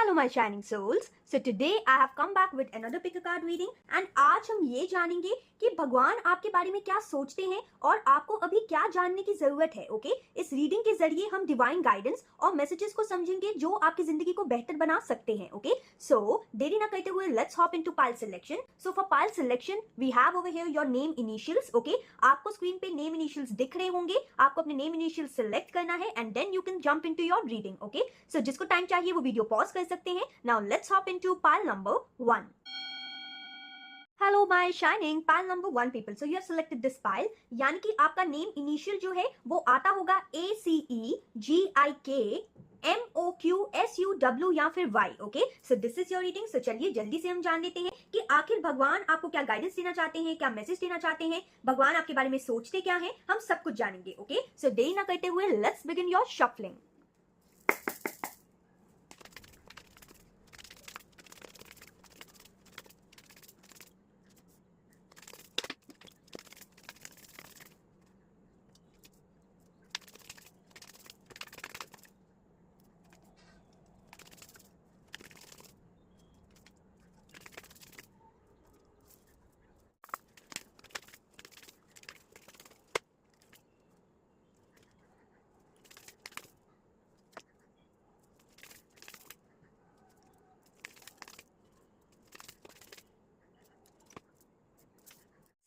Hello my shining souls. So today I have come back with another pick a card reading and आज हम ये जानेंगे कि भगवान आपके बारे में क्या सोचते हैं और आपको अभी क्या जानने की जरूरत है. ओके इस रीडिंग के जरिए हम डिवाइन गाइडेंस और मैसेजेस को समझेंगे जो आपकी जिंदगी को बेहतर बना सकते हैं. ओके सो देरी ना करते हुए let's hop into pile selection. So for pile selection we have over here your name initials. Okay आपको स्क्रीन पे नेम इनिशियल्स दिख रहे होंगे. आपको अपने नेम इनिशियल्स सिलेक्ट करना है and then you can jump into your reading. Okay so जिसको टाइम चाहिए वो वीडियो पॉज कर सकते हैं. Now let's hop into pile number 1. Hello my shining pile number 1 people. So you have selected this pile. यानी कि आपका name initial जो है वो आता होगा ACEGIKMOQSUW या फिर Y. Okay so this is your reading. So चलिए जल्दी से हम जान लेते हैं कि आखिर भगवान आपको क्या गाइडेंस देना चाहते हैं, क्या मैसेज देना चाहते हैं, भगवान आपके बारे में सोचते क्या है, हम सब कुछ जानेंगे. ओके सो देरी ना करते हुए let's begin your shuffling.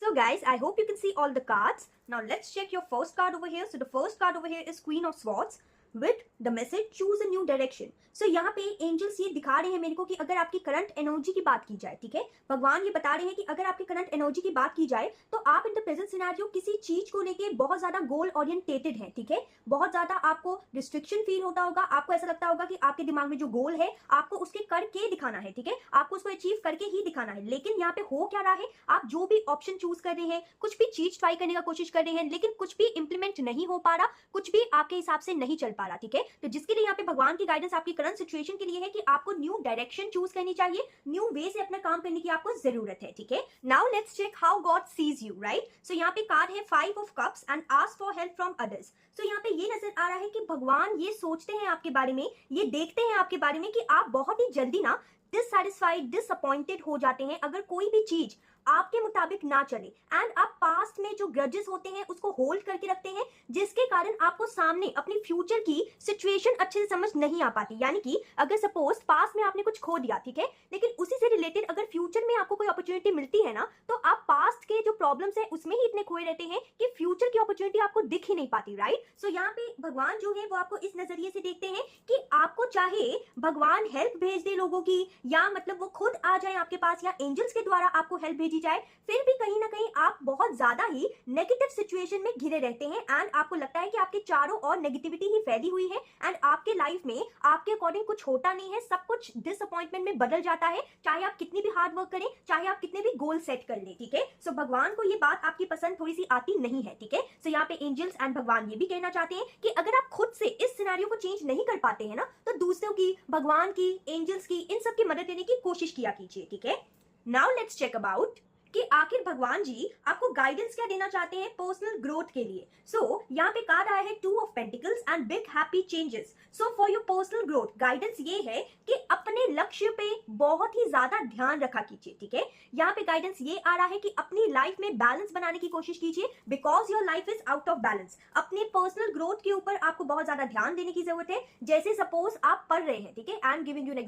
So guys, I hope you can see all the cards. Now let's check your first card over here. So the first card over here is Queen of Swords with the message choose a new direction. So यहाँ पे angels ये दिखा रहे हैं मेरे को कि अगर आपकी करंट एनर्जी की बात की जाए, ठीक है, भगवान ये बता रहे हैं कि अगर आपकी करंट एनर्जी की बात की जाए तो आप इन द प्रेजेंट सिनेरियो किसी चीज को लेके बहुत ज्यादा गोल ओरिएंटेटेड हैं. ठीक है, बहुत ज्यादा आपको रिस्ट्रिक्शन फील होता होगा. आपको ऐसा लगता होगा कि आपके दिमाग में जो गोल है आपको उसके करके दिखाना है. ठीक है, आपको उसको अचीव करके ही दिखाना है. लेकिन यहाँ पे हो क्या रहा है, आप जो भी ऑप्शन चूज कर रहे हैं, कुछ भी चीज ट्राई करने का कोशिश कर रहे हैं, लेकिन कुछ भी इंप्लीमेंट नहीं हो पा रहा, कुछ भी आपके हिसाब से नहीं चल पा रहा. ठीक है, तो जिसके लिए यहाँ पे भगवान की गाइडेंस आपकी करंट सिचुएशन के लिए है कि आपको न्यू डायरेक्शन चूज करनी चाहिए, न्यू वे से अपना काम करने की आपको जरूरत है. ठीक है, now let's check how God sees you. Right, so यहाँ पे कार्ड है 5 of cups and ask for help from others. So यहाँ पे ये नजर आ रहा है कि भगवान ये सोचते हैं आपके बारे में, ये देखते हैं आपके बारे में कि आप बहुत ही जल्दी ना डिससैटिस्फाइड, डिसअपॉइंटेड हो जाते हैं अगर कोई भी चीज आपके मुताबिक ना चले. एंड आप पास्ट में जो ग्रजेस होते हैं उसको होल्ड करके रखते हैं, जिसके कारण आपको सामने अपनी फ्यूचर की सिचुएशन अच्छे से समझ नहीं आ पाती. यानी कि अगर सपोज पास्ट में आपने कुछ खो दिया, ठीक है, लेकिन उसी से रिलेटेड अगर फ्यूचर में आपको कोई अपॉर्चुनिटी मिलती है ना, तो आप पास्ट के जो प्रॉब्लम्स है उसमें ही इतने खोए रहते हैं कि फ्यूचर की अपॉर्चुनिटी आपको दिख ही नहीं पाती. राइट, सो यहाँ पे भगवान जो है वो आपको इस नजरिए से देखते हैं कि आपको चाहे भगवान हेल्प भेज दे लोगों की, या मतलब वो खुद आ जाए आपके पास, या एंजल्स के द्वारा आपको हेल्प भेजी जाए, फिर भी कहीं ना कहीं आप बहुत ज्यादा ही नेगेटिव सिचुएशन में घिरे रहते हैं. एंड आपको लगता है कि आपके चारों ओर नेगेटिविटी ही फैली हुई है एंड आपके लाइफ में आपके अकॉर्डिंग कुछ होता नहीं है, सब कुछ डिसअपॉइंटमेंट में बदल जाता है, चाहे आप कितनी भी हार्ड वर्क करें, चाहे आप कितने भी गोल सेट कर लें. ठीक है, सो भगवान को ये बात आपकी पसंद थोड़ी सी आती नहीं है. ठीक है, सो यहाँ पे एंजल्स एंड भगवान ये भी कहना चाहते हैं कि अगर आप खुद से इस सिनेरियो को चेंज नहीं कर पाते हैं ना, तो दूसरों की, भगवान की, एंजल्स की, इन सब की मदद लेने की कोशिश किया कीजिए. ठीक है, नाउ लेट्स चेक अबाउट कि आखिर भगवान जी आपको गाइडेंस क्या देना चाहते हैं पर्सनल ग्रोथ के लिए. सो यहाँ पे कार्ड आया है 2 of pentacles and big happy changes. So for your personal growth guidance ये है कि अपने लक्ष्य पे बहुत ही ज्यादा ध्यान रखा कीजिए. ठीक है, यहाँ पे गाइडेंस ये आ रहा है कि अपनी लाइफ में बैलेंस बनाने की कोशिश कीजिए, because your life is out of balance. अपने पर्सनल ग्रोथ के ऊपर आपको बहुत ज्यादा ध्यान देने की जरूरत है. जैसे सपोज आप पढ़ रहे हैं, ठीक है, I am giving you an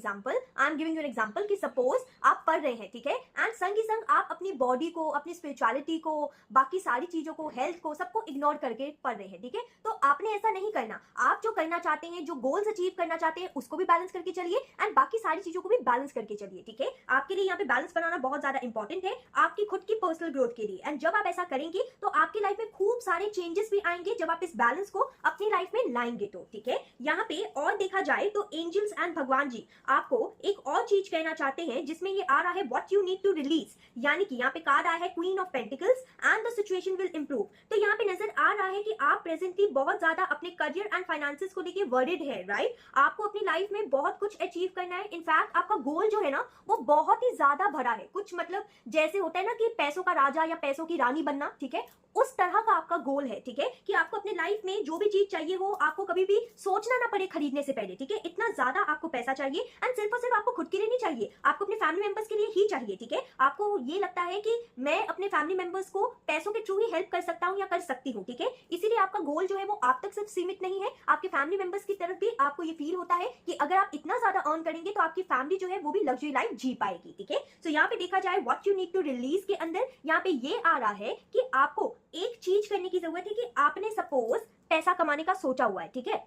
example कि सपोज आप पढ़ रहे हैं, ठीक है, एंड संग ही संग आप अपनी बॉडी को, अपनी स्पिरिचुअलिटी को, बाकी सारी चीजों को, हेल्थ को, सबको इग्नोर करके पढ़ रहे हैं. ठीक है, तो आपने ऐसा नहीं करना. आप जो करना चाहते हैं, जो गोल्स अचीव करना चाहते हैं, उसको भी बैलेंस करके चलिए एंड बाकी सारी चीजों को भी बैलेंस करके चलिए. ठीक है, आपके लिए यहाँ पे बैलेंस बनाना बहुत ज्यादा इंपॉर्टेंट है आपकी खुद की पर्सनल ग्रोथ के लिए. एंड जब आप ऐसा करेंगे तो आपकी लाइफ में खूब सारे चेंजेस भी आएंगे जब आप इस बैलेंस को अपनी लाइफ में लाएंगे तो. ठीक है, यहाँ पे और देखा जाए तो एंजल्स एंड भगवान जी आपको एक और चीज कहना चाहते हैं जिसमें ये आ रहा है what you need to release. यानी कि यहाँ पे कार्ड आया है queen of pentacles and the situation will improve. तो यहाँ पे नजर आ रहा है कि आप प्रेजेंटली बहुत ज्यादा अपने करियर एंड फाइनेंसेस को लेके वरीड है. राइट, आपको अपनी लाइफ में बहुत कुछ अचीव करना है. इनफैक्ट आपका गोल जो है ना वो बहुत ही ज्यादा भरा है. कुछ मतलब जैसे होता है ना कि पैसों का राजा या पैसों की रानी बनना, ठीक है, उस तरह का आपका गोल है, ठीक है, कि आपको अपने लाइफ में जो भी चीज चाहिए हो आपको कभी भी सोचना ना पड़े खरीदने से पहले, ठीक है। इतना ज्यादा आपको पैसा चाहिए एंड सिर्फ और सिर्फ आपको खुद के लिए नहीं चाहिए, आपको अपने फैमिली मेंबर्स के लिए ही चाहिए, ठीक है। आपको ये लगता है कि मैं अपने फैमिली मेंबर्स को पैसों के थ्रू ही हेल्प कर सकता हूँ या कर सकती हूँ, ठीक है। इसीलिए आपका गोल जो है वो आप तक सिर्फ सीमित नहीं है, आपके फैमिली मेंबर्स की तरफ भी आपको ये फील होता है कि अगर आप इतना ज्यादा अर्न करेंगे तो आपकी फैमिली जो है वो भी लग्जरी लाइफ जी पाएगी, ठीक है। सो यहाँ पे देखा जाए what you need to release के अंदर यहाँ पे ये आ रहा है कि आपको एक चीज करने की जरूरत है कि आपने सपोज पैसा कमाने का सोचा हुआ है, ठीक है।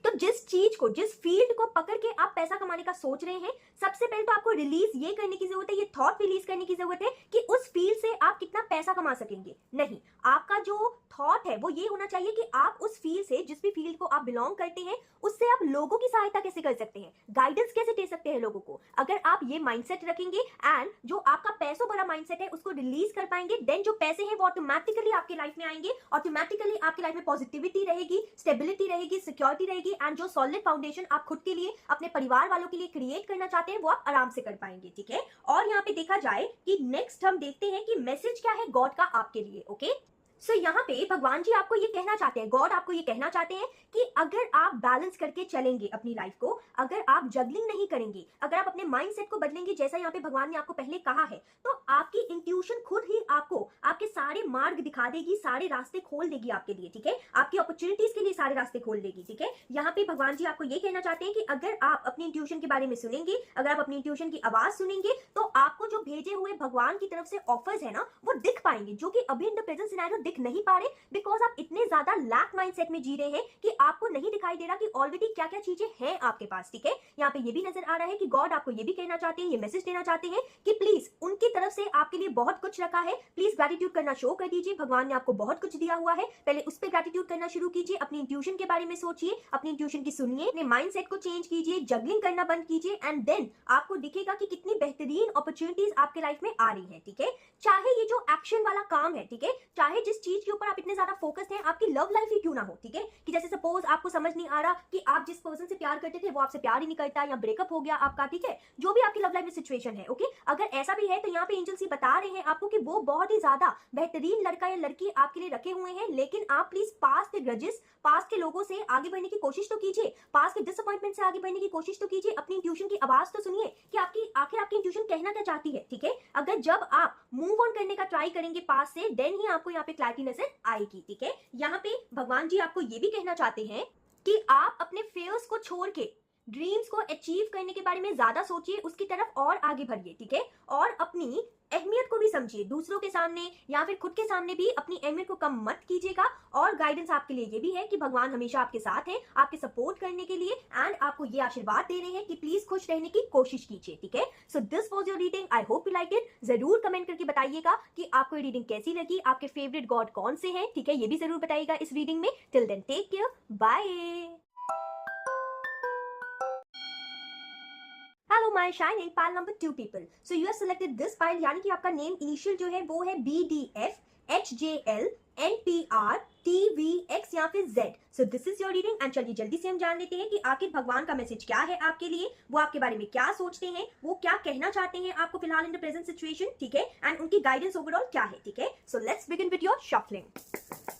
तो जिस चीज को, जिस फील्ड को पकड़ के आप पैसा कमाने का सोच रहे हैं, सबसे पहले तो आपको रिलीज ये करने की जरूरत है, ये थॉट रिलीज करने की जरूरत है कि उस फील्ड से आप कितना पैसा कमा सकेंगे। नहीं, आपका जो थॉट है वो ये होना चाहिए कि आप उस फील्ड से, जिस भी फील्ड को आप बिलोंग करते हैं, उससे आप लोगों की सहायता कैसे कर सकते हैं, गाइडेंस कैसे दे सकते हैं लोगों को। अगर आप ये माइंडसेट रखेंगे एंड जो आपका पैसों भरा माइंडसेट है उसको रिलीज कर पाएंगे, देन जो पैसे हैं वो ऑटोमेटिकली आपके लाइफ में आएंगे, ऑटोमेटिकली आपकी लाइफ में पॉजिटिविटी रहेगी, स्टेबिलिटी रहेगी, सिक्योरिटी रहेगी एंड जो सॉलिड फाउंडेशन आप खुद के लिए, अपने परिवार वालों के लिए क्रिएट करना चाहते हैं वो आप आराम से कर पाएंगे, ठीक है। और यहाँ पे देखा जाए कि नेक्स्ट हम देखते हैं कि मैसेज क्या है गॉड का आपके लिए, ओके। सो यहाँ पे भगवान जी आपको ये कहना चाहते हैं, गॉड आपको ये कहना चाहते हैं कि अगर आप बैलेंस करके चलेंगे अपनी लाइफ को, अगर आप जगलिंग नहीं करेंगे, अगर आप अपने माइंडसेट को बदलेंगे, जैसा यहाँ पे भगवान ने आपको पहले कहा है, तो आपकी इंट्यूशन खुद ही आपको आपके सारे मार्ग दिखा देगी, सारे रास्ते खोल देगी आपके लिए, ठीक है। आपकी अपॉर्चुनिटीज के लिए सारे रास्ते खोल देगी, ठीक है। यहाँ पे भगवान जी आपको ये कहना चाहते हैं कि अगर आप अपनी इंट्यूशन के बारे में सुनेंगे, अगर आप अपनी इंट्यूशन की आवाज सुनेंगे, तो आपको जो भेजे हुए भगवान की तरफ से ऑफर्स है ना वो दिख पाएंगे, जो कि अभी इन द प्रेजेंट सिनेरियो दिख नहीं पा रहे, बिकॉज आप इतने ज्यादा लैक माइंडसेट में जी रहे हैं कि आपको नहीं दिखाई दे रहा कि ऑलरेडी क्या क्या चीजें हैं आपके पास, ठीक है। यहाँ पे ये भी नजर आ रहा है कि गॉड आपको ये भी कहना चाहते हैं, ये मैसेज देना चाहते हैं कि प्लीज उनकी तरफ से आपके लिए बहुत कुछ रखा है, प्लीज ग्रैटिट्यूड करना शो कर दीजिए। भगवान ने आपको बहुत कुछ दिया हुआ है, पहले उस पर ग्रैटिट्यूड करना शुरू कीजिए, अपनी इंट्यूशन के बारे में सोचिए, अपनी इंट्यूशन की सुनिए, अपने माइंडसेट को चेंज कीजिए, जगलिंग करना बंद कीजिए एंड देन आपको दिखेगा कि कितनी बेहतरीन अपॉर्चुनिटीज आपके लाइफ में आ रही है, ठीक है। चाहे ये जो एक्शन वाला काम है, ठीक है, चाहे जिस चीज के ऊपर आप इतने ज्यादा फोकस्ड हैं, आपकी लव लाइफ ही क्यों ना हो, ठीक है, कि जैसे सपोज आपको समझ नहीं आ रहा कि आप जिस पर्सन से प्यार करते थे वो आपसे प्यार ही नहीं करता या ब्रेकअप हो गया आपका, ठीक है, जो भी आपकी लव लाइफ में सिचुएशन है, ओके। अगर ऐसा भी है तो यहाँ पे एंजल्स ही बता रहे हैं आपको कि वो बहुत ही ज्यादा बेहतरीन लड़का या लड़की आपके लिए रखे हुए हैं, लेकिन आप प्लीज पास्ट के ग्रजेस, पास्ट के लोगों से आगे बढ़ने की कोशिश तो कीजिए, पास्ट के डिसअपॉइंटमेंट से आगे बढ़ने की कोशिश तो कीजिए, अपनी इंट्यूशन की आवाज तो सुनिए कि आपकी आखिर आपकी इंट्यूशन कहना क्या चाहती है, ठीक है। अगर जब आप मूव ऑन करने का ट्राई करेंगे पास्ट से, देन ही आपको यहाँ पे क्लैरिटी नजर आएगी, ठीक है। यहाँ पे भगवान जी आपको ये भी कहना चाहते हैं कि आप अपने फेयर्स को छोड़ के ड्रीम्स को अचीव करने के बारे में ज्यादा सोचिए, उसकी तरफ और आगे बढ़िए, ठीक है। और अपनी अहमियत को भी समझिए, दूसरों के सामने या फिर खुद के सामने भी अपनी अहमियत को कम मत कीजिएगा। और गाइडेंस आपके लिए ये भी है कि भगवान हमेशा आपके साथ हैं, आपके सपोर्ट करने के लिए एंड आपको ये आशीर्वाद दे रहे हैं कि प्लीज खुश रहने की कोशिश कीजिए, ठीक है। So this was your reading, I hope you like it. जरूर कमेंट करके बताइएगा कि आपको ये रीडिंग कैसी लगी, आपके फेवरेट गॉड कौन से हैं, ठीक है, ये भी जरूर बताइएगा इस रीडिंग में। Till then take care, bye. Hello my shining pile number 2 people, so you have selected this pile, यानी कि आपका नेम इनिशियल जो है वो है BDF HJL NPR TVX या फिर Z। So this is your reading and चलिए जल्दी से हम जान लेते हैं कि आखिर भगवान का मैसेज क्या है आपके लिए, वो आपके बारे में क्या सोचते हैं, वो क्या कहना चाहते हैं आपको फिलहाल इन द प्रेजेंट सिचुएशन, ठीक है, एंड उनकी गाइडेंस ओवरऑल क्या है, ठीक है। So let's begin with your shuffling.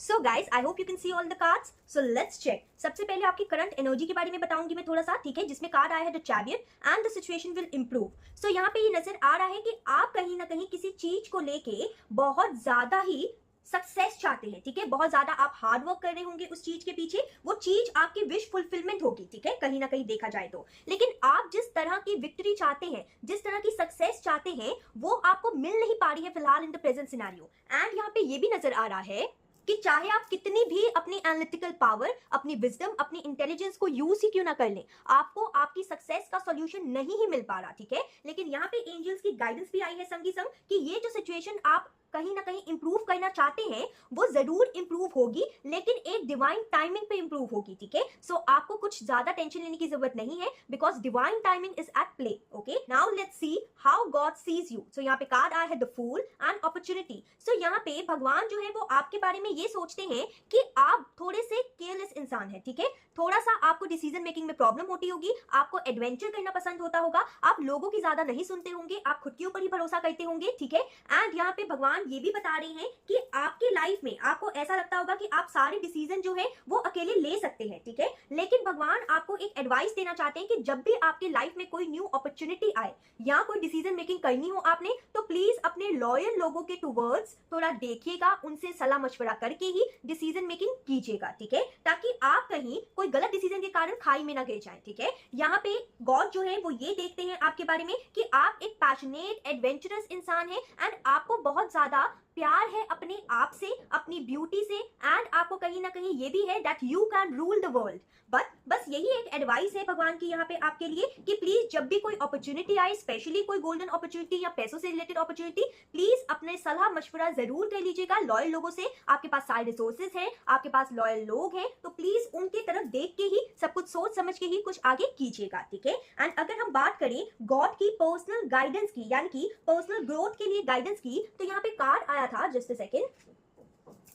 So guys I hope you can see all the cards. So let's check. सबसे पहले आपकी करंट एनर्जी के बारे में बताऊंगी मैं थोड़ा सा, ठीक है, जिसमें कार्ड आया है the chariot and the situation will improve. So यहाँ पे ये नजर आ रहा है कि आप कहीं ना कहीं किसी चीज को लेके बहुत ज्यादा ही सक्सेस चाहते हैं, ठीक है, बहुत ज्यादा आप हार्ड वर्क कर रहे होंगे उस चीज के पीछे, वो चीज आपकी विश फुलफिलमेंट होगी, ठीक है, कहीं ना कहीं देखा जाए तो। लेकिन आप जिस तरह की विक्ट्री चाहते हैं, जिस तरह की सक्सेस चाहते हैं, वो आपको मिल नहीं पा रही है फिलहाल in the present scenario. And यहाँ पे ये भी नजर आ रहा है कि चाहे आप कितनी भी अपनी एनालिटिकल पावर, अपनी विजडम, अपनी इंटेलिजेंस को यूज ही क्यों ना कर लें, आपको आपकी सक्सेस का सॉल्यूशन नहीं ही मिल पा रहा, ठीक है। लेकिन यहाँ पे एंजल्स की गाइडेंस भी आई है संग ही संग कि ये जो सिचुएशन आप कहीं ना कहीं इंप्रूव करना चाहते हैं वो जरूर इंप्रूव होगी, लेकिन एक डिवाइन टाइमिंग पे इंप्रूव होगी, ठीक है। सो आपको कुछ ज्यादा टेंशन लेने की जरूरत नहीं है, because divine timing is at play. Okay, now let's see how God sees you. So यहाँ पे कार्ड आया है the fool and opportunity. So यहाँ पे भगवान जो है वो आपके बारे में ये सोचते हैं कि आप थोड़े से केयरलेस इंसान है, ठीक है। थोड़ा सा आपको डिसीजन मेकिंग में प्रॉब्लम होती होगी, आपको एडवेंचर करना पसंद होता होगा, आप लोगों की ज्यादा नहीं सुनते होंगे, आप खुद के ऊपर ही भरोसा करते होंगे, ठीक है। एंड यहाँ पे भगवान ये भी बता रहे हैं कि आपके लाइफ में आपको ऐसा लगता होगा कि आप सारे डिसीजन जो है वो अकेले ले सकते हैं, ठीक है। लेकिन भगवान आपको एक एडवाइस देना चाहते हैं कि जब भी आपके लाइफ में कोई न्यू अपॉर्चुनिटी आए या कोई डिसीजन मेकिंग करनी हो आपने, तो प्लीज अपने लॉयल लोगों के टूवर्ड्स थोड़ा देखिएगा, उनसे सलाह मशवरा करके ही डिसीजन मेकिंग कीजिएगा, ठीक है, ताकि आप कहीं कोई गलत डिसीजन के कारण खाई में ना गिर जाए, ठीक है। यहाँ पे गॉड जो है वो ये देखते हैं आपके बारे में कि आप एक पैशनेट एडवेंचरस इंसान है एंड आपको बहुत ज्यादा प्यार है अपने आप से, अपनी ब्यूटी से, एंड आपको कहीं ना कहीं ये भी है that you can rule the world. But बस यही एक एडवाइस है भगवान की यहाँ पे आपके लिए कि प्लीज जब भी कोई अपॉर्चुनिटी आए, स्पेशली कोई गोल्डन अपॉर्चुनिटी या पैसों से रिलेटेड अपॉर्चुनिटी, प्लीज अपने सलाह मशवरा जरूर कर लीजिएगा लॉयल लोगों से। आपके पास सारे रिसोर्सेज हैं, आपके पास लॉयल लोग हैं, तो प्लीज उनकी तरफ देख के ही सब कुछ सोच समझ के ही कुछ आगे कीजिएगा, ठीक है। एंड अगर हम बात करें गॉड की पर्सनल गाइडेंस की, यानी कि पर्सनल ग्रोथ के लिए गाइडेंस की, तो यहाँ पे कार्ड आया था, just a second,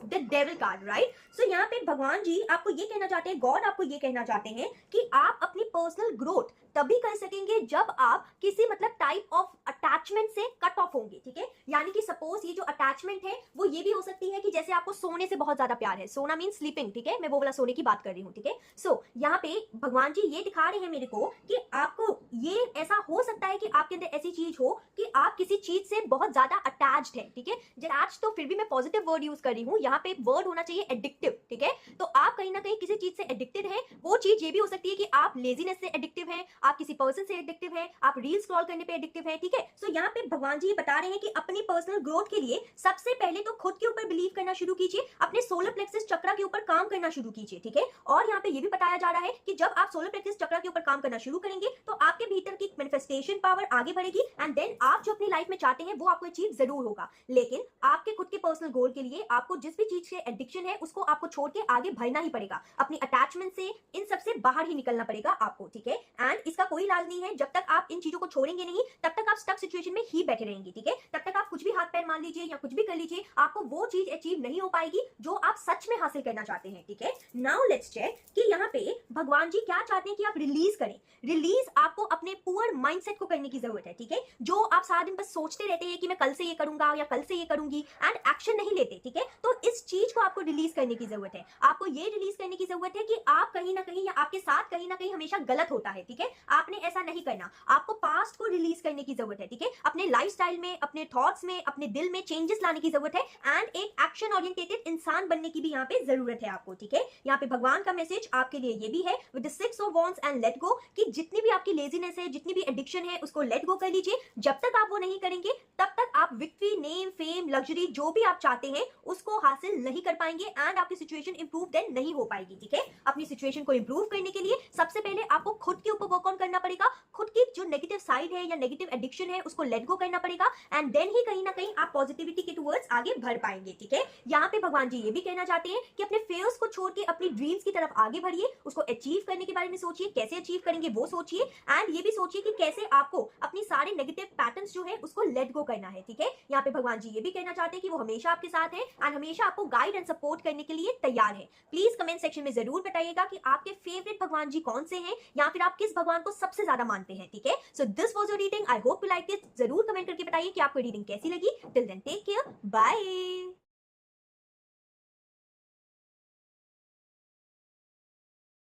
the devil card, right. So यहाँ पे भगवान जी आपको ये कहना चाहते हैं, गॉड आपको ये कहना चाहते हैं कि आप अपनी पर्सनल ग्रोथ तभी कर सकेंगे जब आप किसी मतलब टाइप ऑफ अटैचमेंट से कट ऑफ होंगे, ठीक है। यानी कि सपोज ये जो अटैचमेंट है वो ये भी हो सकती है कि जैसे आपको सोने से बहुत ज्यादा प्यार है, सोना मीन स्लीपिंग, ठीक है, मैं वो वाला सोने की बात कर रही हूँ, ठीक है। सो यहाँ पे भगवान जी ये दिखा रहे हैं मेरे को कि आपको ये ऐसा हो सकता है कि आपके अंदर ऐसी चीज हो कि आप किसी चीज से बहुत ज्यादा अटैच्ड है, ठीक है। अटैच तो फिर भी मैं पॉजिटिव वर्ड यूज कर रही हूँ, यहाँ पे वर्ड होना चाहिए एडिक्टिव, ठीक है। तो आप कहीं ना कहीं किसी चीज से एडिक्टेड है, वो चीज ये भी हो सकती है कि आप लेजीनेस से एडिक्टिव है, आप किसी पर्सन से एडिक्टिव है, आप रील स्क्रॉल करने पे एडिक्टिव है, ठीक है। सो यहाँ पे भगवान जी बता रहे हैं कि अपनी पर्सनल ग्रोथ के लिए सबसे पहले तो खुद के ऊपर बिलीव करना शुरू कीजिए, अपने सोलर प्लेक्सस चक्र के ऊपर काम करना शुरू कीजिए, ठीक है। और यहाँ पे ये भी बताया जा रहा है कि जब आप सोलर प्लेक्सस चक्र के ऊपर काम करना शुरू करेंगे तो आपके भीतर की मैनिफेस्टेशन पावर आगे बढ़ेगी एंड देन आप जो अपनी लाइफ में चाहते हैं वो आपको अचीव जरूर होगा। लेकिन आपके खुद के पर्सनल गोल के लिए आपको जिस भी चीज से एडिक्शन है उसको आपको छोड़ के आगे बढ़ना ही पड़ेगा, अपनी अटैचमेंट से, इन सबसे बाहर ही निकलना पड़ेगा आपको, ठीक है। एंड इसका कोई इलाज नहीं है, जब तक आप इन चीजों को छोड़ेंगे नहीं तब तक आप स्टक सिचुएशन में ही बैठे रहेंगे, ठीक है। तब तक आप कुछ भी हाथ पैर मान लीजिए या कुछ भी कर लीजिए, आपको वो चीज अचीव नहीं हो पाएगी जो आप सच में हासिल करना चाहते हैं, ठीक है। नाउ लेट्स चेक कि यहाँ पे भगवान जी क्या चाहते हैं कि आप रिलीज करें। रिलीज आपको अपने पुअर माइंडसेट को करने की जरूरत है, ठीक है। जो आप सारा दिन बस सोचते रहते हैं कि मैं कल से ये करूंगा या कल से ये करूंगी एंड एक्शन नहीं लेते, ठीक है। तो इस चीज को आपको रिलीज करने की जरूरत है, आपको ये रिलीज करने की जरूरत है कि आप कहीं ना कहीं या आपके साथ कहीं ना कहीं हमेशा गलत होता है, ठीक है। आपने ऐसा नहीं करना, आपको पास्ट को रिलीज करने की जरूरत है, ठीक है। अपने लाइफस्टाइल में, अपने थॉट्स में, अपने दिल में चेंजेस लाने की जरूरत है एंड एक एक्शन ओरिएंटेटेड इंसान बनने की भी यहाँ पे जरूरत है आपको, ठीक है। यहाँ पे भगवान का मैसेज आपके लिए ये भी है with the 6 of wands and let go, कि जितनी भी आपकी लेजीनेस है, जितनी भी एडिक्शन है, उसको लेट गो कर लीजिए। जब तक आप वो नहीं करेंगे तब तक आप विक्ट्री, नेम, फेम, लग्जरी जो भी आप चाहते हैं उसको हासिल नहीं कर पाएंगे एंड आपकी सिचुएशन इंप्रूव देन नहीं हो पाएगी, ठीक है। अपनी सिचुएशन को इंप्रूव करने के लिए सबसे पहले आपको खुद के ऊपर वर्क ऑन करना पड़ेगा, खुद की जो नेगेटिव साइड है या नेगेटिव एडिक्शन है उसको लेट गो करना पड़ेगा एंड देन ही कहीं ना कहीं आप पॉजिटिविटी के टुवर्ड्स आगे बढ़ पाएंगे, ठीक है। यहाँ पे भगवान जी ये भी कहना चाहते हैं कि अपने फेयर्स को छोड़ के अपनी ड्रीम्स की तरफ आगे बढ़िए, उसको अचीव करने के बारे में सोचिए, कैसे अचीव करेंगे वो सोचिए एंड ये भी सोचिए कि कैसे आपको अपनी सारे नेगेटिव पैटर्न्स जो है उसको लेट गो करना है, ठीक है। यहाँ पे भगवान जी ये भी कहना चाहते हैं कि वो हमेशा आपके साथ है एंड हमेशा आपको गाइड एंड सपोर्ट करने के लिए तैयार है। प्लीज कमेंट सेक्शन में जरूर बताइएगा कि आपके फेवरेट भगवान जी कौन से हैं या फिर आप किस भगवान को सबसे ज्यादा मानते हैं, ठीक है। So this was your reading, I hope you like it. जरूर कमेंट करके बताइए कि आपको रीडिंग कैसी लगी। Till then take care, bye.